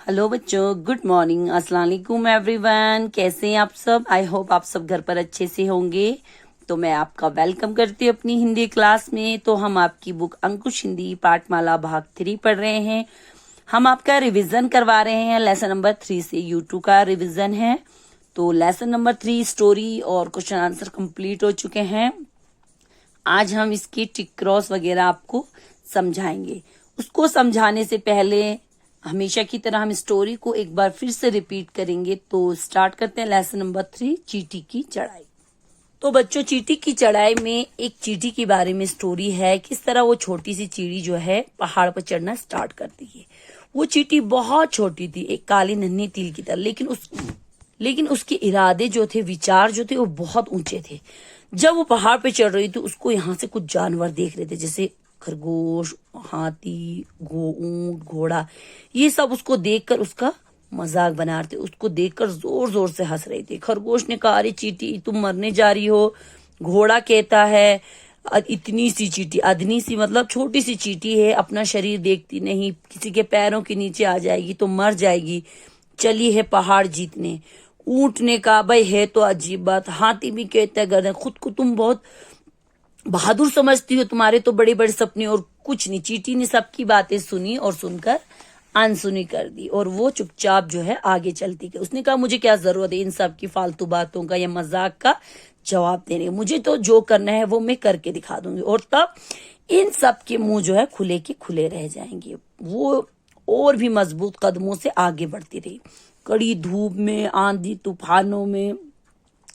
Hello बच्चों, good morning, अस्सलाम वालेकुम एवरीवन। कैसे हैं आप सब? आई होप आप सब घर पर अच्छे से होंगे। तो मैं आपका वेलकम करती हूँ अपनी हिंदी क्लास में। तो हम आपकी बुक अंकुश हिंदी पाठमाला भाग 3 पढ़ रहे हैं। हम आपका रिवीजन करवा रहे हैं लेसन नंबर 3 से। U2 का रिवीजन है। तो लेसन नंबर 3 स्टोरी और क्वेश्चन आंसर कंप्लीट हो चुके हैं। आज हम इसकी टिक क्रॉस वगैरह आपको समझाएंगे। उसको समझाने से पहले हमेशा की तरह हम स्टोरी को एक बार फिर से रिपीट करेंगे। तो स्टार्ट करते हैं लेसन नंबर 3, चींटी की चढ़ाई। तो बच्चों, चींटी की चढ़ाई में एक चींटी के बारे में स्टोरी है। किस तरह वो छोटी सी चिड़ी जो है पहाड़ पर चढ़ना स्टार्ट करती है। वो चींटी बहुत छोटी थी, एक काली नन्ही तिल की तरह, लेकिन उसके इरादे जो थे, विचार जो थे, वो बहुत ऊंचे थे। जब वो पहाड़ पे चढ़ रही थी, उसको यहाँ से कुछ जानवर देख रहे थे, जैसे खरगोश, हाथी, ऊंट, घोड़ा। ये सब उसको देखकर उसका मजाक बना रहे थे। उसको देखकर जोर जोर से हंस रहे थे। खरगोश ने कहा, अरे चींटी, तुम मरने जा रही हो। घोड़ा कहता है, इतनी सी चींटी, अदनी सी मतलब छोटी सी चींटी है, अपना शरीर देखती नहीं, किसी के पैरों के नीचे आ जाएगी तो मर जाएगी, चली है पहाड़ जीतने। ऊंट ने कहा, भाई है तो अजीब बात। हाथी भी कहता है, गर्दन, खुद को तुम बहुत बहादुर समझती हो, तुम्हारे तो बड़े बड़े सपने और कुछ नहीं। चींटी ने सबकी बातें सुनी और सुनकर अनसुनी कर दी और वो चुपचाप जो है आगे चलती गई। उसने कहा, मुझे क्या जरूरत है इन सब की फालतू बातों का या मजाक का जवाब देने का। मुझे तो जो करना है वो मैं करके दिखा दूंगी और तब इन सब के मुंह जो है खुले के खुले रह जाएंगे। वो और भी मजबूत कदमों से आगे बढ़ती रही। कड़ी धूप में, आंधी तूफानों में,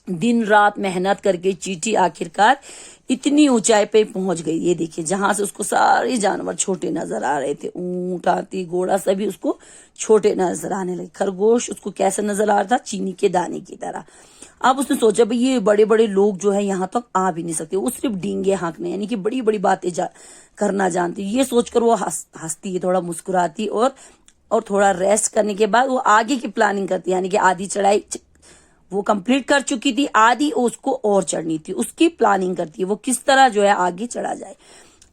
दिन रात मेहनत करके चींटी आखिरकार इतनी ऊंचाई पे पहुंच गई। ये देखिए, जहां से उसको सारे जानवर छोटे नजर आ रहे थे, ऊंट, हाथी, घोड़ा, सभी उसको छोटे नजर आने लगे। खरगोश उसको कैसे नजर आ रहा था? चीनी के दाने की तरह। अब उसने सोचा, भाई ये बड़े बड़े लोग जो है यहाँ तक आ भी नहीं सकते, वो सिर्फ डींगे हाँकने यानी कि बड़ी बड़ी बातें करना जानती। ये सोचकर वो हंसती है, थोड़ा मुस्कुराती और थोड़ा रेस्ट करने के बाद वो आगे की प्लानिंग करती है। यानी कि आधी चढ़ाई वो कंप्लीट कर चुकी थी, आधी उसको और चढ़नी थी। उसकी प्लानिंग करती है वो किस तरह जो है आगे चढ़ा जाए।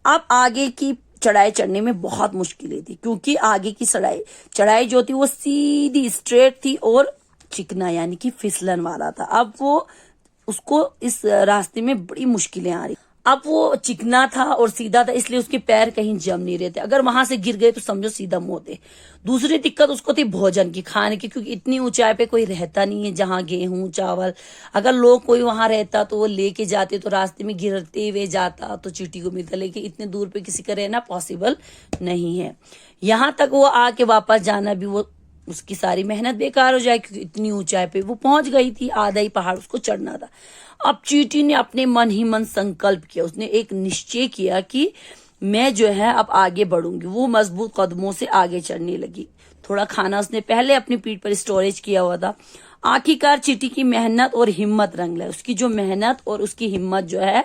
अब आगे की चढ़ाई चढ़ने में बहुत मुश्किलें थी, क्योंकि आगे की चढ़ाई जो थी वो सीधी स्ट्रेट थी और चिकना यानी कि फिसलन वाला था। अब वो उसको इस रास्ते में बड़ी मुश्किलें आ रही। अब वो चिकना था और सीधा था, इसलिए उसके पैर कहीं जम नहीं रहे थे। अगर वहां से गिर गए तो समझो सीधा मौत है। दूसरी दिक्कत उसको थी भोजन की, खाने की, क्योंकि इतनी ऊंचाई पे कोई रहता नहीं है जहां गेहूं चावल, अगर लोग कोई वहां रहता तो वो लेके जाते, तो रास्ते में गिरते हुए जाता तो चींटी को मिलता। लेकिन इतने दूर पे किसी का रहना पॉसिबल नहीं है। यहाँ तक वो आके वापस जाना भी, वो उसकी सारी मेहनत बेकार हो जाए, क्योंकि इतनी ऊंचाई पे वो पहुंच गई थी, आधा ही पहाड़ उसको चढ़ना था। अब चींटी ने अपने मन ही मन संकल्प किया। उसने एक निश्चय किया कि मैं जो है अब आगे बढ़ूंगी। वो मजबूत कदमों से आगे चढ़ने लगी। थोड़ा खाना उसने पहले अपनी पीठ पर स्टोरेज किया हुआ था। आखिरकार चींटी की मेहनत और हिम्मत रंग लाई। उसकी जो मेहनत और उसकी हिम्मत जो है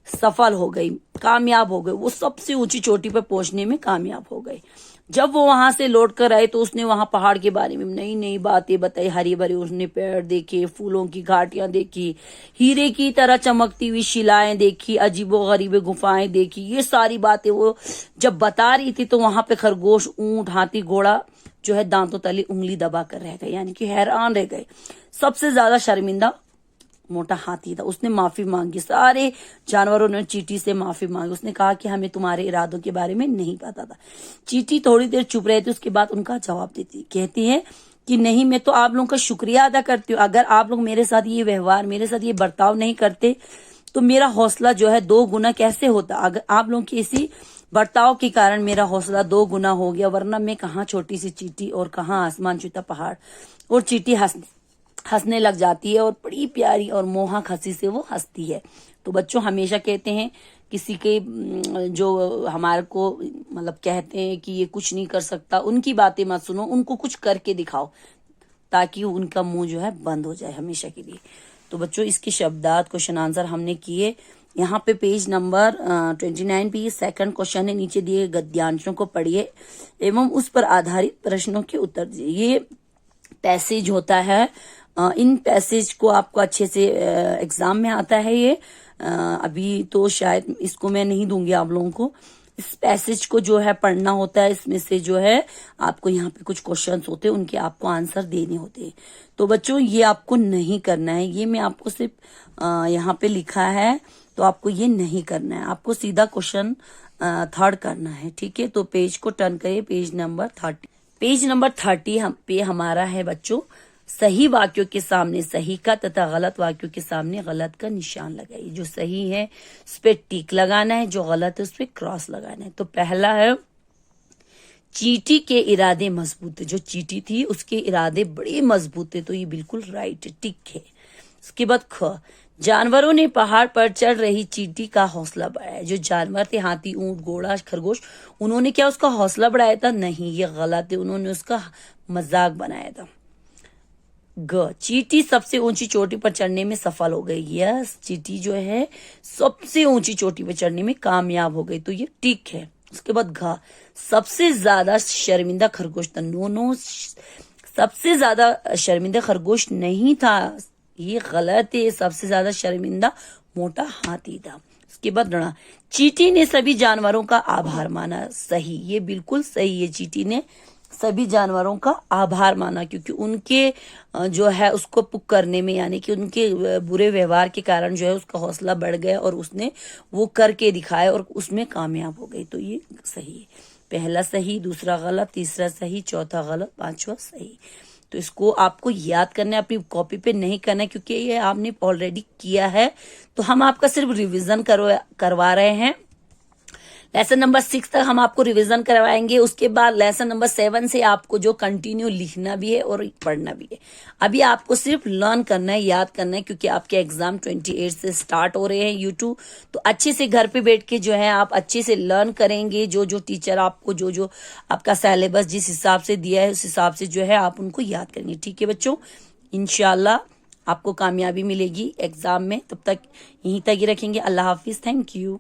सफल हो गई, कामयाब हो गई। वो सबसे ऊंची चोटी पर पहुंचने में कामयाब हो गई। जब वो वहां से लौट कर आए तो उसने वहां पहाड़ के बारे में नई नई बातें बताई। हरी भरी उसने पेड़ देखे, फूलों की घाटियां देखी, हीरे की तरह चमकती हुई शिलाएं देखी, अजीबो गरीबे गुफाएं देखी। ये सारी बातें वो जब बता रही थी तो वहां पे खरगोश, ऊंट, हाथी, घोड़ा जो है दांतों तले उंगली दबा कर रह गए, यानी कि हैरान रह गए। सबसे ज्यादा शर्मिंदा मोटा हाथी था। उसने माफी मांगी। सारे जानवरों ने चींटी से माफी मांगी। उसने कहा कि हमें तुम्हारे इरादों के बारे में नहीं पता था। चींटी थोड़ी देर चुप रही थी, उसके बाद उनका जवाब देती, कहती है कि नहीं, मैं तो आप लोगों का शुक्रिया अदा करती हूँ। अगर आप लोग मेरे साथ ये व्यवहार, मेरे साथ ये बर्ताव नहीं करते तो मेरा हौसला जो है 2 गुना कैसे होता। अगर आप लोगों की इसी बर्ताव के कारण मेरा हौसला 2 गुना हो गया, वरना मैं कहाँ छोटी सी चींटी और कहाँ आसमान छूता पहाड़। और चींटी हंसने लग जाती है और बड़ी प्यारी और मोहक हंसी से वो हंसती है। तो बच्चों, हमेशा कहते हैं किसी के जो हमारे को मतलब कहते हैं कि ये कुछ नहीं कर सकता, उनकी बातें मत सुनो, उनको कुछ करके दिखाओ, ताकि उनका मुंह जो है बंद हो जाए हमेशा के लिए। तो बच्चों, इसके शब्दार्थ क्वेश्चन आंसर हमने किए। यहाँ पे पेज नंबर 29 पे ये सेकंड क्वेश्चन है। नीचे दिए गद्यांशों को पढ़िए एवं उस पर आधारित प्रश्नों के उत्तर दिए। ये पैसेज होता है। इन पैसेज को आपको अच्छे से एग्जाम में आता है। ये अभी तो शायद इसको मैं नहीं दूंगी आप लोगों को, इस पैसेज को जो है पढ़ना होता है। इसमें से जो है आपको यहाँ पे कुछ क्वेश्चंस होते हैं, उनके आपको आंसर देने होते हैं। तो बच्चों ये आपको नहीं करना है, ये मैं आपको सिर्फ यहाँ पे लिखा है, तो आपको ये नहीं करना है, आपको सीधा क्वेश्चन थर्ड करना है। ठीक है, तो पेज को टर्न करिए, पेज नंबर 30। पेज नंबर 30 पे हमारा है बच्चों, सही वाक्यों के सामने सही का तथा गलत वाक्यों के सामने गलत का निशान लगाइए। जो सही है उस पे टिक लगाना है, जो गलत है उस पे क्रॉस लगाना है। तो पहला है, चींटी के इरादे मजबूत है। जो चींटी थी उसके इरादे बड़े मजबूत थे, तो ये बिल्कुल राइट है, टिक है। उसके बाद ख, जानवरों ने पहाड़ पर चढ़ रही चींटी का हौसला बढ़ाया। जो जानवर थे, हाथी, ऊंट, घोड़ा, खरगोश, उन्होंने क्या उसका हौसला बढ़ाया था? नहीं, ये गलत है, उन्होंने उसका मजाक बनाया था। ग, चींटी सबसे ऊंची चोटी पर चढ़ने में सफल हो गई। यस, चींटी जो है सबसे ऊंची चोटी पर चढ़ने में कामयाब हो गई, तो ये टिक है। उसके बाद घ, सबसे ज्यादा शर्मिंदा खरगोश था। नो नो, सबसे ज्यादा शर्मिंदा खरगोश नहीं था, ये गलत है। सबसे ज्यादा शर्मिंदा मोटा हाथी था। उसके बाद रण, चींटी ने सभी जानवरों का आभार माना। सही, ये बिल्कुल सही है। चींटी ने सभी जानवरों का आभार माना, क्योंकि उनके जो है उसको पुक करने में, यानी कि उनके बुरे व्यवहार के कारण जो है उसका हौसला बढ़ गया और उसने वो करके दिखाया और उसमें कामयाब हो गई। तो ये सही है। पहला सही, दूसरा गलत, तीसरा सही, चौथा गलत, पांचवा सही। तो इसको आपको याद करना है, अपनी कॉपी पे नहीं करना है, क्योंकि ये आपने ऑलरेडी किया है। तो हम आपका सिर्फ रिवीजन करवा रहे हैं। लेसन नंबर 6 तक हम आपको रिवीजन करवाएंगे। उसके बाद लेसन नंबर 7 से आपको जो कंटिन्यू लिखना भी है और पढ़ना भी है। अभी आपको सिर्फ लर्न करना है, याद करना है, क्योंकि आपके एग्जाम 28 से स्टार्ट हो रहे हैं यूट्यूब। तो अच्छे से घर पे बैठ के जो है आप अच्छे से लर्न करेंगे। जो जो टीचर आपको जो आपका सिलेबस जिस हिसाब से दिया है उस हिसाब से जो है आप उनको याद करेंगे। ठीक है बच्चों, इंशाल्लाह आपको कामयाबी मिलेगी एग्जाम में। तब तक यहीं तक ही रखेंगे। अल्लाह हाफिज, थैंक यू।